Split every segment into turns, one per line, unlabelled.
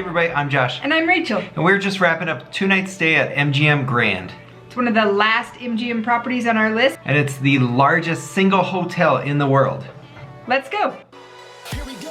everybody, I'm Josh.
And I'm Rachel.
And we're just wrapping up a 2-night stay at MGM Grand.
It's one of the last MGM properties on our list.
And it's the largest single hotel in the world.
Let's go.
Here we go.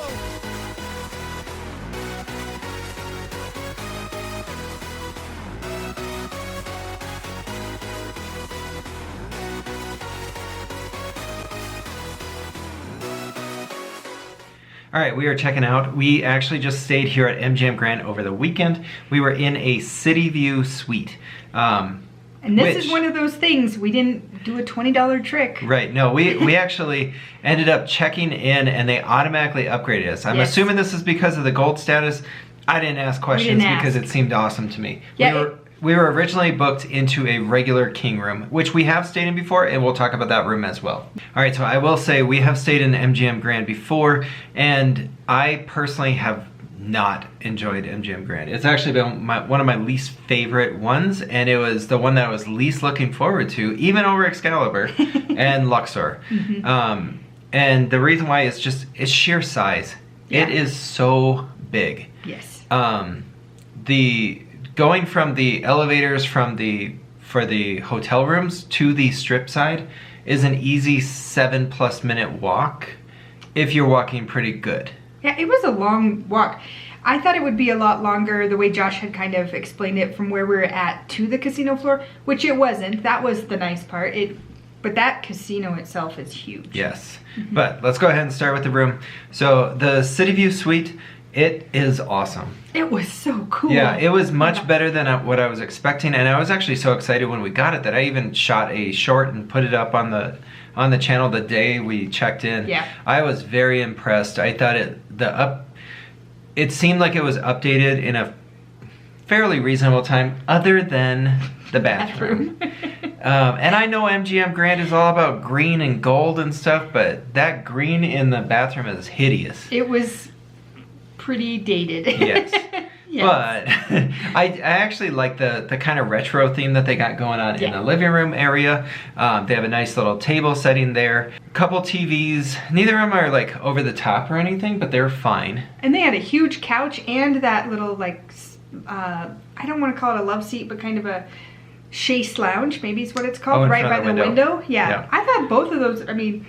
All right, we are checking out. We actually just stayed here at MGM Grand over the weekend. We were in a City View suite.
And this is one of those things, we didn't do a $20 trick.
Right, no, we actually ended up checking in and they automatically upgraded us. I'm assuming this is because of the gold status. I didn't ask questions because it seemed awesome to me.
Yeah,
we were originally booked into a regular king room, which we have stayed in before, and we'll talk about that room as well. All right, so I will say we have stayed in MGM Grand before, and I personally have not enjoyed MGM Grand. It's actually been one of my least favorite ones, and it was the one that I was least looking forward to, even over Excalibur and Luxor. And the reason why is just it's sheer size. It is so big.
Yes.
Going from the elevators for the hotel rooms to the strip side is an easy 7+ minute walk if you're walking pretty good.
Yeah, it was a long walk. I thought it would be a lot longer the way Josh had kind of explained it from where we were at to the casino floor, which it wasn't. That was the nice part. But that casino itself is huge.
Yes. But let's go ahead and start with the room. So the City View suite, it is awesome.
It was so cool.
Yeah, it was much better than what I was expecting, and I was actually so excited when we got it that I even shot a short and put it up on the channel the day we checked in.
Yeah.
I was very impressed. I thought it seemed like it was updated in a fairly reasonable time, other than the bathroom. And I know MGM Grand is all about green and gold and stuff, but that green in the bathroom is hideous.
It was pretty dated.
Yes. But I actually like the kind of retro theme that they got going on in the living room area. They have a nice little table setting there. A couple TVs. Neither of them are like over the top or anything, but they're fine.
And they had a huge couch and that little like, I don't want to call it a love seat, but kind of a chaise lounge, maybe is what it's called, right by the window. Yeah. I thought both of those, I mean,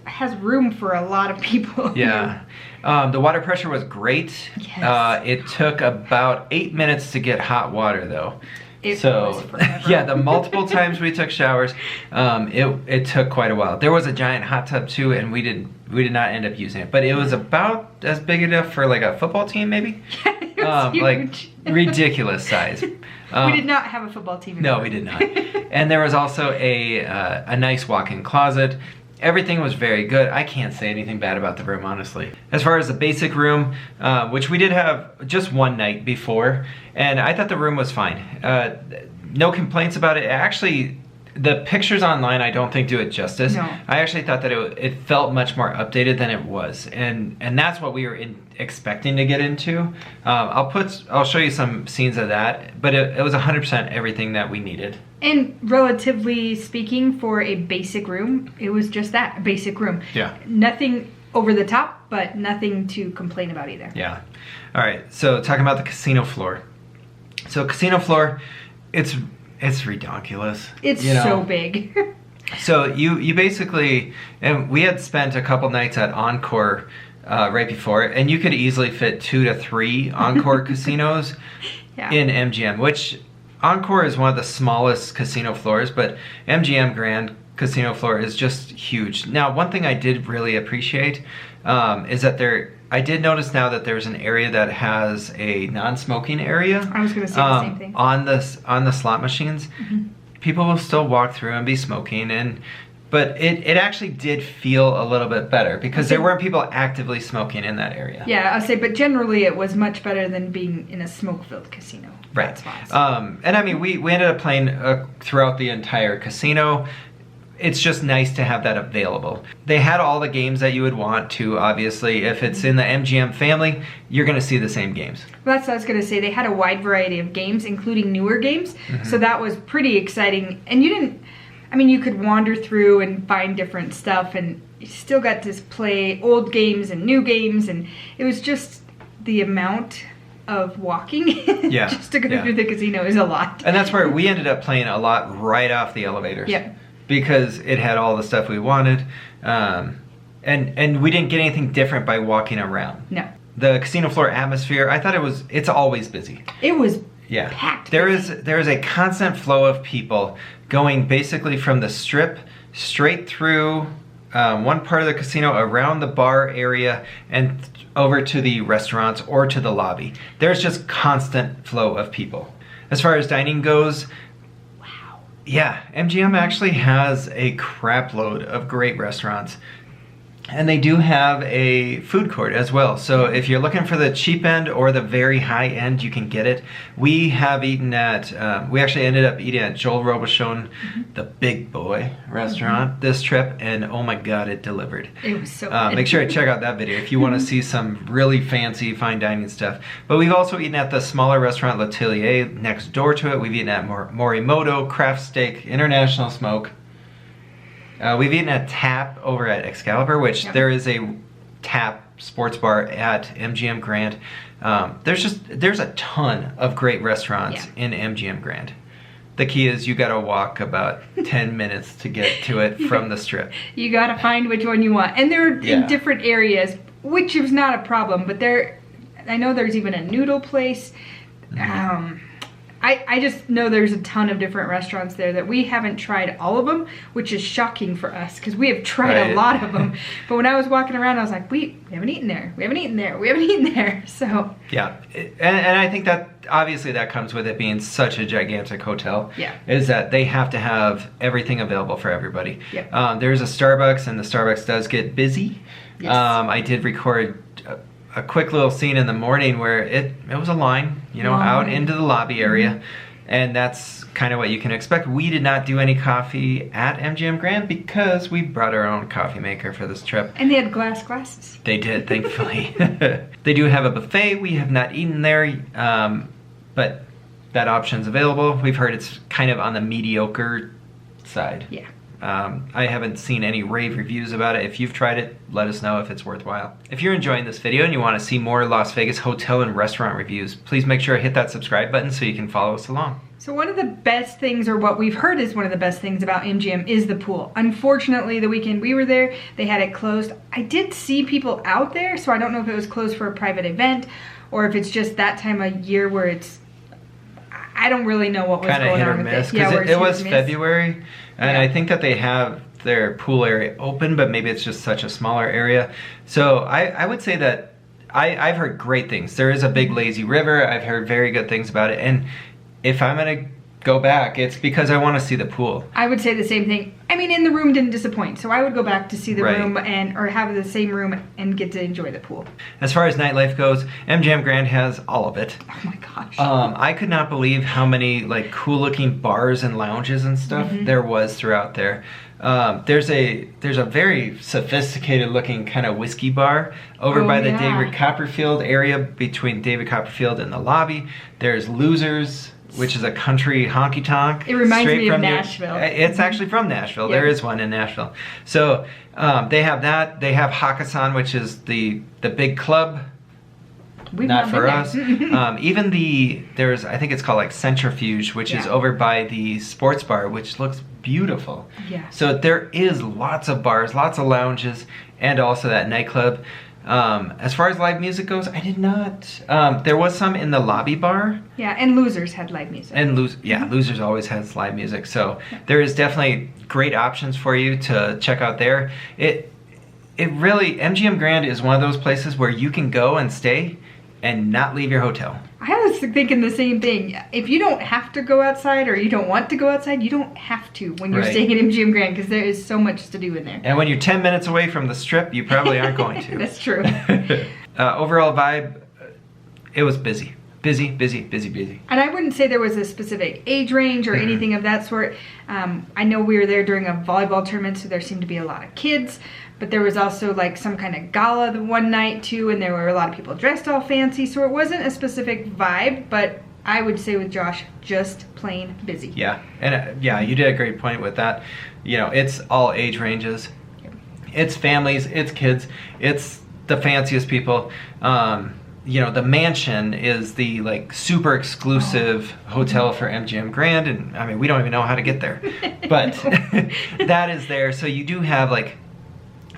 has room for a lot of people.
Yeah. The water pressure was great.
Yes.
It took about 8 minutes to get hot water though.
It was forever.
Yeah, the multiple times we took showers, it took quite a while. There was a giant hot tub too, and we did not end up using it, but it was about as big enough for like a football team maybe.
It was huge.
Like ridiculous size.
We did not have a football team.
No, we did not. And there was also a nice walk-in closet. Everything was very good. I can't say anything bad about the room, honestly. As far as the basic room, which we did have just one night before, and I thought the room was fine. No complaints about it. Actually, the pictures online I don't think do it justice.
No.
I actually thought that it felt much more updated than it was, and that's what we were expecting to get into. I'll show you some scenes of that, but it was 100% everything that we needed.
And relatively speaking, for a basic room, it was just that, a basic room.
Yeah.
Nothing over the top, but nothing to complain about either.
Yeah. All right, so talking about the casino floor. So casino floor, it's ridiculous.
It's so big.
So you basically, and we had spent a couple nights at Encore right before, and you could easily fit 2 to 3 Encore casinos in MGM, which Encore is one of the smallest casino floors, but MGM Grand casino floor is just huge. Now, one thing I did really appreciate is that I did notice now that there's an area that has a non-smoking area.
I was going to say the same thing.
On the slot machines. People will still walk through and be smoking, but it actually did feel a little bit better because there weren't people actively smoking in that area.
Yeah, I'll say, but generally it was much better than being in a smoke-filled casino.
Right. And I mean, we ended up playing throughout the entire casino. It's just nice to have that available. They had all the games that you would want to, obviously. If it's in the MGM family, you're going to see the same games.
Well, that's what I was going to say. They had a wide variety of games, including newer games. So that was pretty exciting. And you could wander through and find different stuff, and you still got to play old games and new games, and it was just the amount of walking
Yeah.
just to go through the casino is a lot.
And that's where we ended up playing a lot right off the elevators.
Yeah.
Because it had all the stuff we wanted. And we didn't get anything different by walking around.
No.
The casino floor atmosphere, I thought it's always busy.
It was
Yeah.
packed.
There is a constant flow of people going basically from the strip straight through one part of the casino, around the bar area, and over to the restaurants or to the lobby. There's just constant flow of people. As far as dining goes,
Wow.
yeah, MGM actually has a crap load of great restaurants. And they do have a food court as well. So if you're looking for the cheap end or the very high end, you can get it. We have eaten at, we actually ended up eating at Joel Robuchon, the Big Boy restaurant this trip. And oh my God, it delivered.
It was so good.
Make sure to check out that video if you want to see some really fancy fine dining stuff. But we've also eaten at the smaller restaurant L'Atelier next door to it. We've eaten at Morimoto, Craft Steak, International Smoke. We've eaten at Tap over at Excalibur, which there is a Tap sports bar at MGM Grand. There's a ton of great restaurants in MGM Grand. The key is you gotta walk about 10 minutes to get to it from the strip. You
gotta find which one you want. And they're in different areas, which is not a problem, but I know there's even a noodle place. I just know there's a ton of different restaurants there that we haven't tried all of them, which is shocking for us because we have tried a lot of them. But when I was walking around, I was like, we haven't eaten there. We haven't eaten there. We haven't eaten there. So
yeah, and I think that obviously that comes with it being such a gigantic hotel.
Yeah,
is that they have to have everything available for everybody.
Yeah,
there's a Starbucks, and the Starbucks does get busy.
Yes.
I did record a quick little scene in the morning where it was a line, out into the lobby area, and that's kind of what you can expect. We did not do any coffee at MGM Grand because we brought our own coffee maker for this trip.
And they had glasses.
They did, thankfully. They do have a buffet. We have not eaten there, but that option's available. We've heard it's kind of on the mediocre side.
Yeah.
I haven't seen any rave reviews about it. If you've tried it, let us know if it's worthwhile. If you're enjoying this video and you want to see more Las Vegas hotel and restaurant reviews, please make sure to hit that subscribe button so you can follow us along.
So one of the best things, or what we've heard is one of the best things about MGM, is the pool. Unfortunately, the weekend we were there, they had it closed. I did see people out there, so I don't know if it was closed for a private event or if it's just that time of year where it's, I don't really know what was going on with it.
Yeah, it was February. And I think that they have their pool area open, but maybe it's just such a smaller area. So I would say that I've heard great things. There is a big lazy river. I've heard very good things about it. And if I'm going to go back, it's because I want to see the pool.
I would say the same thing. I mean, and the room didn't disappoint. So I would go back to see the room or have the same room and get to enjoy the pool. As
far as nightlife goes, MGM Grand has all of it.
Oh my gosh.
I could not believe how many like cool looking bars and lounges and stuff there was throughout there. There's a very sophisticated looking kind of whiskey bar over by the David Copperfield area between David Copperfield and the lobby. There's Losers, which is a country honky tonk.
It reminds me of Nashville.
It's actually from Nashville. There is one in Nashville. So they have that. They have Hakkasan, which is the big club. Not for us. Even there's, I think it's called like Centrifuge, which is over by the sports bar, which looks beautiful.
Yeah.
So there is lots of bars, lots of lounges, and also that nightclub. As far as live music goes, I did not. There was some in the lobby bar.
Yeah, and Losers had live music.
And Losers always has live music. So there is definitely great options for you to check out there. It really, MGM Grand is one of those places where you can go and stay and not leave your hotel.
I was thinking the same thing. If you don't have to go outside or you don't want to go outside, you don't have to when you're staying at MGM Grand because there is so much to do in there.
And when you're 10 minutes away from the strip, you probably aren't going to.
That's true.
Overall vibe, it was busy. Busy.
And I wouldn't say there was a specific age range or anything of that sort. I know we were there during a volleyball tournament, so there seemed to be a lot of kids. But there was also like some kind of gala the one night too, and there were a lot of people dressed all fancy. So it wasn't a specific vibe, but I would say with Josh, just plain busy.
Yeah, and you did a great point with that. It's all age ranges. It's families, it's kids, it's the fanciest people. you know, the mansion is the like super exclusive hotel for MGM Grand, and I mean, we don't even know how to get there, but that is there. So you do have like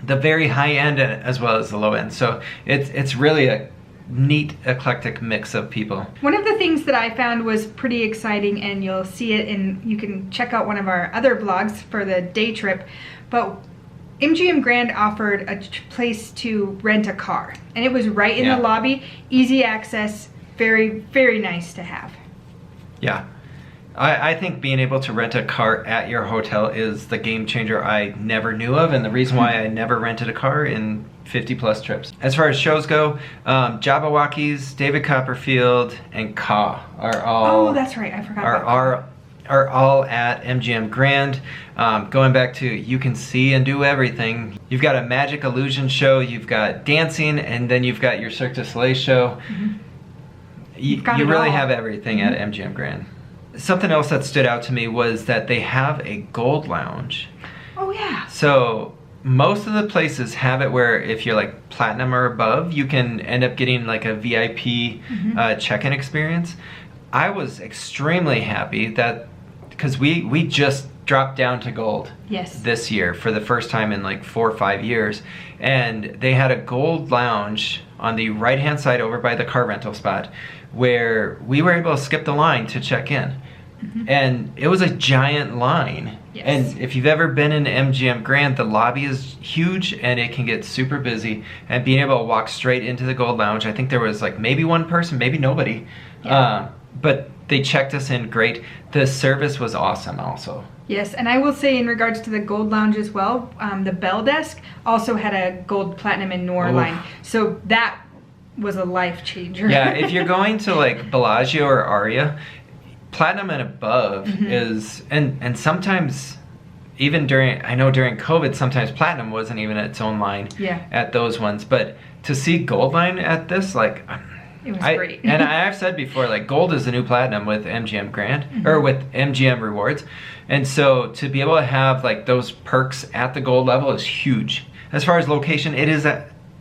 the very high end as well as the low end. So it's really a neat eclectic mix of people.
One of the things that I found was pretty exciting, and you'll see it in, you can check out one of our other vlogs for the day trip, but MGM Grand offered a place to rent a car, and it was right in the lobby, easy access, very, very nice to have.
Yeah. I think being able to rent a car at your hotel is the game changer I never knew of, and the reason why I never rented a car in 50 plus trips. As far as shows go, Jabberwockies, David Copperfield, and Ka are all...
Oh, that's right, I forgot about that.
Are all at MGM Grand. Going back to You Can See and Do Everything. You've got a magic illusion show, you've got dancing, and then you've got your Cirque du Soleil show. You really have everything at MGM Grand. Something else that stood out to me was that they have a gold lounge.
Oh yeah.
So most of the places have it where if you're like platinum or above, you can end up getting like a VIP check-in experience. I was extremely happy that, because we just dropped down to gold this year for the first time in like 4 or 5 years, and they had a gold lounge on the right hand side over by the car rental spot where we were able to skip the line to check in. And it was a giant line. And if you've ever been in MGM Grand, the lobby is huge and it can get super busy, and being able to walk straight into the gold lounge, I think there was like maybe one person, maybe nobody, but they checked us in great. The service was awesome also.
Yes, and I will say in regards to the gold lounge as well, the bell desk also had a gold, platinum, and noir line. So that was a life changer.
Yeah, if you're going to like Bellagio or Aria, platinum and above is, and sometimes even during, I know during COVID, sometimes platinum wasn't even its own line at those ones, but to see gold line at this, like,
it was great.
And I've said before, like, gold is the new platinum with MGM Grand, or with MGM Rewards. And so to be able to have like those perks at the gold level is huge. As far as location, it is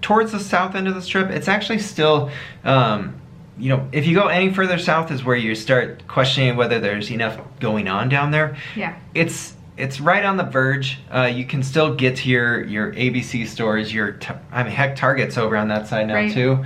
towards the south end of the strip. It's actually still, you know, if you go any further south is where you start questioning whether there's enough going on down there.
Yeah.
It's right on the verge. You can still get to your ABC stores, I mean, heck, Target's over on that side now too.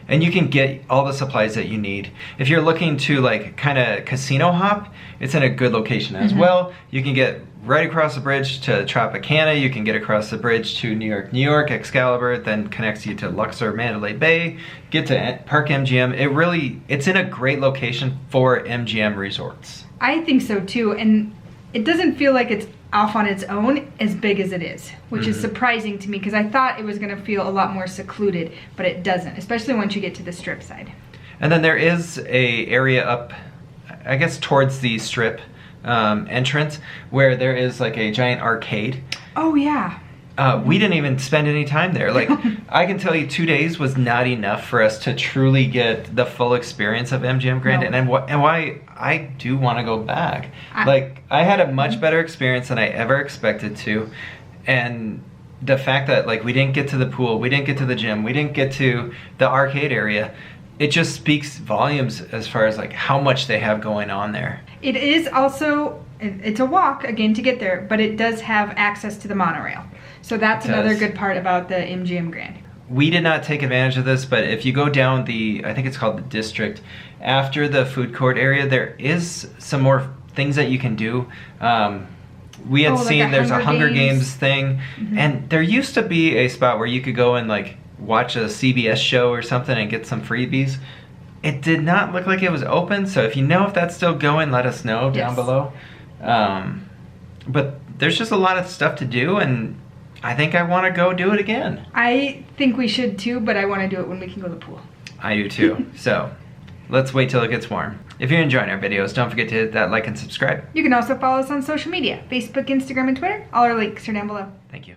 And you can get all the supplies that you need. If you're looking to like kind of casino hop, it's in a good location as well. You can get right across the bridge to Tropicana. You can get across the bridge to New York, Excalibur, then connects you to Luxor, Mandalay Bay, get to Park MGM. It's in a great location for MGM resorts.
I think so too, and it doesn't feel like it's off on its own as big as it is, which is surprising to me because I thought it was going to feel a lot more secluded, but it doesn't, especially once you get to the strip side. And
then there is a area up, I guess, towards the strip entrance where there is like a giant arcade.
Oh yeah.
We didn't even spend any time there. Like, I can tell you 2 days was not enough for us to truly get the full experience of MGM Grand, and why I do want to go back. I had a much better experience than I ever expected to, and the fact that like we didn't get to the pool, we didn't get to the gym, we didn't get to the arcade area, it just speaks volumes as far as like how much they have going on there.
It is also, it's a walk again to get there, but it does have access to the monorail. So that's another good part about the MGM Grand.
We did not take advantage of this, but if you go down I think it's called the District, after the food court area, there is some more things that you can do. We had seen there's a Hunger Games thing, and there used to be a spot where you could go and like watch a CBS show or something and get some freebies. It did not look like it was open, so if you know if that's still going, let us know down below. But there's just a lot of stuff to do, and I think I want to go do it again.
I think we should too, but I want to do it when we can go to the pool.
I do too. So let's wait till it gets warm. If you're enjoying our videos, don't forget to hit that like and subscribe.
You can also follow us on social media, Facebook, Instagram, and Twitter. All our links are down below.
Thank you.